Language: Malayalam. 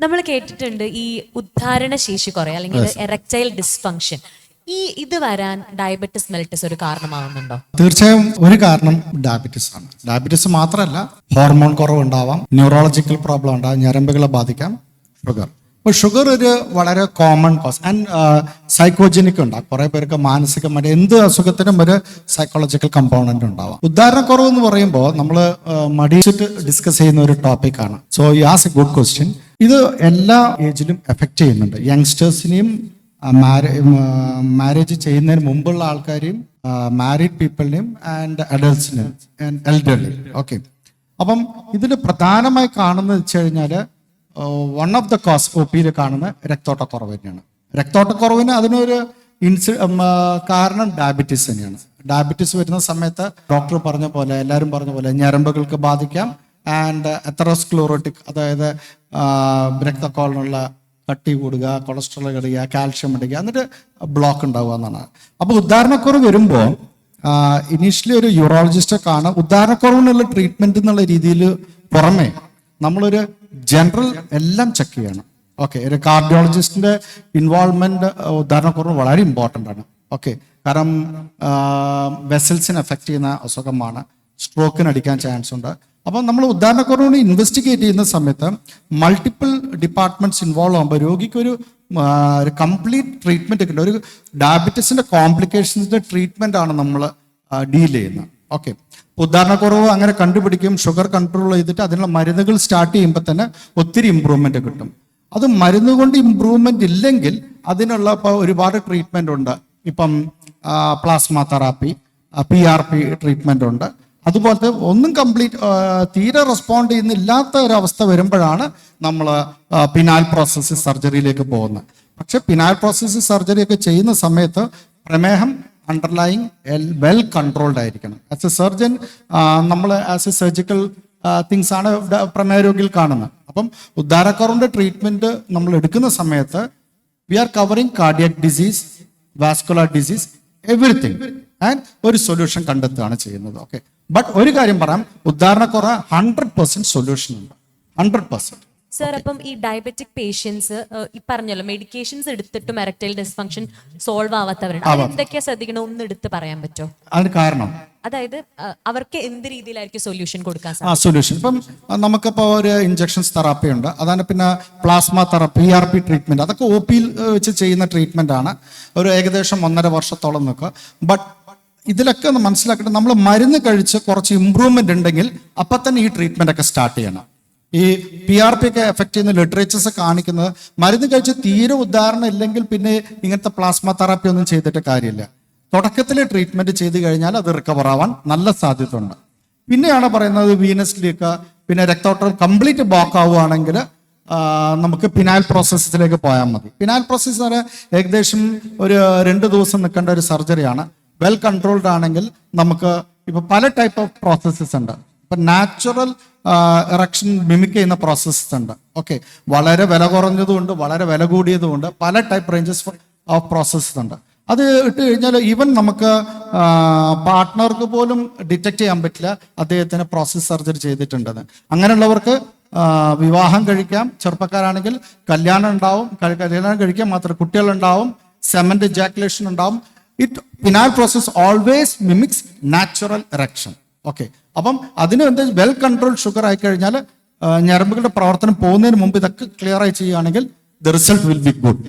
നമ്മൾ കേട്ടിട്ടുണ്ട് ഈ ഉദ്ധാരണ ശേഷി കുറയ അല്ലെങ്കിൽ എറക്ടൈൽ ഡിസ്ഫങ്ഷൻ, ഇത് വരാൻ ഡയബറ്റിസ് മെലിറ്റസ് ഒരു കാരണമാകുന്നുണ്ടോ? തീർച്ചയായും ഒരു കാരണം ഡയബറ്റിസ് ആണ്. ഡയബറ്റിസ് മാത്രമല്ല, ഹോർമോൺ കുറവ് ഉണ്ടാവാം, ന്യൂറോളജിക്കൽ പ്രോബ്ലം ഉണ്ടാവാം, ഞരമ്പുകളെ ബാധിക്കാം, ഷുഗർ. അപ്പോൾ ഷുഗർ ഒരു വളരെ കോമൺ കോസ് ആൻഡ് സൈക്കോജനിക് ഉണ്ടാകും. കുറെ പേർക്ക് മാനസികമായിട്ട് എന്ത് അസുഖത്തിനും ഒരു സൈക്കോളജിക്കൽ കമ്പോണന്റ് ഉണ്ടാവാം. ഉദാഹരണക്കുറവ് എന്ന് പറയുമ്പോൾ നമ്മൾ മടിച്ചിട്ട് ഡിസ്കസ് ചെയ്യുന്ന ഒരു ടോപ്പിക്കാണ്. So you ask A good question. ഇത് എല്ലാ ഏജിലും എഫക്ട് ചെയ്യുന്നുണ്ട്. യങ്സ്റ്റേഴ്സിനെയും മാരേജ് ചെയ്യുന്നതിന് മുമ്പുള്ള ആൾക്കാരെയും മാരീഡ് പീപ്പിളിനെയും ആൻഡ് അഡൽട്സിനെയും ആൻഡ് എൽഡർലി. ഓക്കെ, അപ്പം ഇതിൽ പ്രധാനമായി കാണുന്നത് വെച്ച് കഴിഞ്ഞാൽ വൺ ഓഫ് ദ കോസ് ഒ പിയിൽ കാണുന്ന രക്തോട്ടക്കുറവ് തന്നെയാണ്. രക്തോട്ടക്കുറവിന് അതിനൊരു കാരണം ഡയബറ്റീസ് തന്നെയാണ്. ഡയബറ്റീസ് വരുന്ന സമയത്ത് ഡോക്ടർ പറഞ്ഞ പോലെ, എല്ലാവരും പറഞ്ഞ പോലെ ഞരമ്പുകൾക്ക് ബാധിക്കാം ആൻഡ് എത്തറോസ്ക്ലോറോട്ടിക്, അതായത് രക്തക്കോളിനുള്ള കട്ടി കൂടുക, കൊളസ്ട്രോൾ കൂടുക, കാൽഷ്യം അടിക്കുക, എന്നിട്ട് ബ്ലോക്ക് ഉണ്ടാവുക എന്നാണ്. അപ്പോൾ ഉദാഹരണക്കുറവ് വരുമ്പോൾ ഇനീഷ്യലി ഒരു യൂറോളജിസ്റ്റ് കാണാം. ഉദാഹരണക്കുറവിനുള്ള ട്രീറ്റ്മെന്റ് എന്നുള്ള രീതിയിൽ പുറമെ നമ്മളൊരു ജനറൽ എല്ലാം ചെക്ക് ചെയ്യണം. ഓക്കെ, ഒരു കാർഡിയോളജിസ്റ്റിന്റെ ഇൻവോൾവ്മെന്റ് ഉദാഹരണക്കുറവ് വളരെ ഇമ്പോർട്ടൻ്റ് ആണ്. ഓക്കെ, കാരണം വെസൽസിനെ എഫക്ട് ചെയ്യുന്ന അസുഖമാണ്, സ്ട്രോക്കിന് അടിക്കാൻ ചാൻസ് ഉണ്ട്. അപ്പം നമ്മൾ ഉദാഹരണക്കുറവിന് ഇൻവെസ്റ്റിഗേറ്റ് ചെയ്യുന്ന സമയത്ത് മൾട്ടിപ്പിൾ ഡിപ്പാർട്ട്മെന്റ്സ് ഇൻവോൾവ് ആകുമ്പോൾ രോഗിക്ക് ഒരു കംപ്ലീറ്റ് ട്രീറ്റ്മെന്റ് കിട്ടും. ഒരു ഡയബറ്റീസിന്റെ കോംപ്ലിക്കേഷൻസിന്റെ ട്രീറ്റ്മെന്റ് ആണ് നമ്മൾ ഡീൽ ചെയ്യുന്നത്. ഓക്കെ, ഉദാഹരണക്കുറവ് അങ്ങനെ കണ്ടുപിടിക്കും, ഷുഗർ കൺട്രോൾ ചെയ്തിട്ട് അതിനുള്ള മരുന്നുകൾ സ്റ്റാർട്ട് ചെയ്യുമ്പോൾ തന്നെ ഒത്തിരി ഇമ്പ്രൂവ്മെന്റ് കിട്ടും. അത് മരുന്ന് കൊണ്ട് ഇമ്പ്രൂവ്മെന്റ് ഇല്ലെങ്കിൽ അതിനുള്ള ഇപ്പോൾ ഒരുപാട് ട്രീറ്റ്മെന്റ് ഉണ്ട്. ഇപ്പം പ്ലാസ്മ തെറാപ്പി, PRP ട്രീറ്റ്മെന്റ് ഉണ്ട്. അതുപോലത്തെ ഒന്നും കംപ്ലീറ്റ് തീരെ റെസ്പോണ്ട് ചെയ്യുന്നില്ലാത്ത ഒരവസ്ഥ വരുമ്പോഴാണ് നമ്മൾ പിനാൽ പ്രോസസ്സിസ് സർജറിയിലേക്ക് പോകുന്നത്. പക്ഷെ പിനാൽ പ്രോസസ്സിസ് സർജറി ഒക്കെ ചെയ്യുന്ന സമയത്ത് പ്രമേഹം അണ്ടർലൈങ് വെൽ കൺട്രോൾഡ് ആയിരിക്കണം. ആസ് എ സർജൻ നമ്മൾ ആസ് എ സർജിക്കൽ തിങ്സ് ആണ് പ്രമേഹ രോഗിയിൽ കാണുന്നത്. അപ്പം ഉദാഹരണക്കുറവിന്റെ ട്രീറ്റ്മെന്റ് നമ്മൾ എടുക്കുന്ന സമയത്ത് we are covering cardiac disease, vascular disease, everything, and ഒരു സൊല്യൂഷൻ കണ്ടെത്തുകയാണ് ചെയ്യുന്നത്. ഓക്കെ, ബട്ട് ഒരു കാര്യം പറയാം, ഉദാഹരണക്കുറവ് 100% സൊല്യൂഷൻ ഉണ്ട്, 100%. സർ, അപ്പം ഈ ഡയബറ്റിക് പേഷ്യൻസ് ഈ പറഞ്ഞല്ലോ മെഡിക്കേഷൻസ് എടുത്തിട്ടും എറക്ടൈൽ ഡിസ്ഫങ്ഷൻ സോൾവ് ആവാത്തവരുണ്ട്. എന്തൊക്കെയാ ശ്രദ്ധിക്കണം, ഒന്ന് എടുത്ത് പറയാൻ പറ്റുമോ? അതിന് കാരണം, അതായത് അവർക്ക് എന്ത് രീതിയിലായിരിക്കും സൊല്യൂഷൻ കൊടുക്കാൻ സൊല്യൂഷൻ ഇപ്പം നമുക്കിപ്പോൾ ഒരു ഇഞ്ചക്ഷൻസ് തെറാപ്പി ഉണ്ട്, അതാണ് പിന്നെ പ്ലാസ്മ തെറാപ്പി, PRP ട്രീറ്റ്മെന്റ്, അതൊക്കെ OP വെച്ച് ചെയ്യുന്ന ട്രീറ്റ്മെന്റ് ആണ്. ഒരു ഏകദേശം 1.5 വർഷത്തോളം നിൽക്കുക. ബട്ട് ഇതിലൊക്കെ ഒന്ന് മനസ്സിലാക്കിയിട്ട് നമ്മൾ മരുന്ന് കഴിച്ച് കുറച്ച് ഇമ്പ്രൂവ്മെന്റ് ഉണ്ടെങ്കിൽ അപ്പം തന്നെ ഈ ട്രീറ്റ്മെന്റ് ഒക്കെ സ്റ്റാർട്ട് ചെയ്യണം. ഈ PRP ഒക്കെ എഫക്ട് ചെയ്യുന്ന ലിറ്ററേച്ചേഴ്സ് കാണിക്കുന്നത് മരുന്ന് കഴിച്ച് തീരെ ഉദാഹരണം ഇല്ലെങ്കിൽ പിന്നെ ഇങ്ങനത്തെ പ്ലാസ്മ തെറാപ്പി ഒന്നും ചെയ്തിട്ട് കാര്യമില്ല. തുടക്കത്തിൽ ട്രീറ്റ്മെന്റ് ചെയ്ത് കഴിഞ്ഞാൽ അത് റിക്കവർ ആവാൻ നല്ല സാധ്യത ഉണ്ട്. പിന്നെയാണ് പറയുന്നത് വീനസിലേക്ക്, പിന്നെ രക്തോട്ടം കംപ്ലീറ്റ് ബ്ലോക്ക് ആവുകയാണെങ്കിൽ നമുക്ക് പിനാൽ പ്രോസസ്സിലേക്ക് പോയാൽ മതി. പിനാൽ പ്രോസസ്സ് എന്ന് പറഞ്ഞാൽ ഏകദേശം ഒരു 2 ദിവസം നിൽക്കേണ്ട ഒരു സർജറിയാണ്. വെൽ കൺട്രോൾഡ് ആണെങ്കിൽ നമുക്ക് ഇപ്പൊ പല ടൈപ്പ് ഓഫ് പ്രോസസ്സസ് ഉണ്ട്. ഇപ്പൊ നാച്ചുറൽ ഇറക്ഷൻ മിമിക് ചെയ്യുന്ന പ്രോസസ്സസ് ഉണ്ട്. ഓക്കെ, വളരെ വില കുറഞ്ഞതുകൊണ്ട് വളരെ വില കൂടിയതുകൊണ്ട് പല ടൈപ്പ് റേഞ്ചസ് ഓഫ് പ്രോസസ്സസ് ഉണ്ട്. അത് ഇട്ട് കഴിഞ്ഞാൽ ഈവൻ നമുക്ക് പാർട്ട്ണർക്ക് പോലും ഡിറ്റക്ട് ചെയ്യാൻ പറ്റില്ല അദ്ദേഹത്തിന് പ്രോസസ് സർജറി ചെയ്തിട്ടുണ്ടെന്ന്. അങ്ങനെയുള്ളവർക്ക് വിവാഹം കഴിക്കാം, ചെറുപ്പക്കാരാണെങ്കിൽ കല്യാണം ഉണ്ടാവും, കല്യാണം കഴിക്കാൻ മാത്രം കുട്ടികളുണ്ടാവും, സെമന്റ് ജാക്കുലേഷൻ ഉണ്ടാവും. Penile process always mimics natural erection. Okay, അപ്പം അതിന് എന്താ വെൽ കൺട്രോൾ ഷുഗർ ആയി കഴിഞ്ഞാൽ ഞരമ്പുകളുടെ പ്രവർത്തനം പോകുന്നതിന് മുമ്പ് ഇതൊക്കെ ക്ലിയർ ആയി ചെയ്യുകയാണെങ്കിൽ the result will be good.